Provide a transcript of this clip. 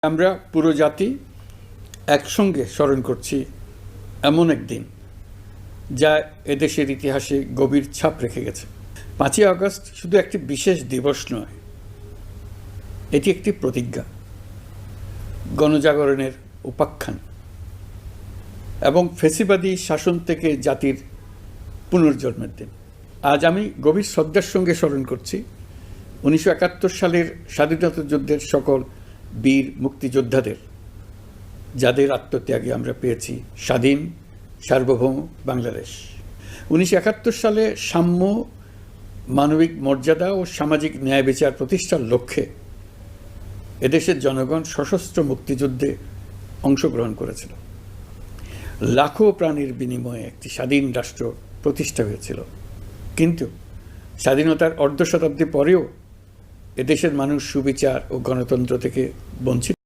আমরা পুরো জাতি একসঙ্গে স্মরণ করছি এমন একদিন যা এদেশের ইতিহাসে গভীর ছাপ রেখে গেছে। 5ই আগস্ট শুধু একটি বিশেষ দিবস নয়, এটি একটি প্রতিজ্ঞা, গণজাগরণের উপাখ্যান এবং ফ্যাসিবাদী শাসন থেকে জাতির পুনর্জন্মের দিন। আজ আমি গভীর শ্রদ্ধার সঙ্গে স্মরণ করছি 1971 সালের স্বাধীনতা যুদ্ধের সকল বীর মুক্তিযোদ্ধাদের, যাদের আত্মত্যাগে আমরা পেয়েছি স্বাধীন সার্বভৌম বাংলাদেশ। 1971 সালে সাম্য, মানবিক মর্যাদা ও সামাজিক ন্যায় বিচার প্রতিষ্ঠার লক্ষ্যে এদেশের জনগণ সশস্ত্র মুক্তিযুদ্ধে অংশগ্রহণ করেছিল। লাখো প্রাণীর বিনিময়ে একটি স্বাধীন রাষ্ট্র প্রতিষ্ঠা হয়েছিল। কিন্তু স্বাধীনতার অর্ধ শতাব্দী পরেও এদেশের মানুষ সুবিচার ও গণতন্ত্র থেকে বঞ্চিত।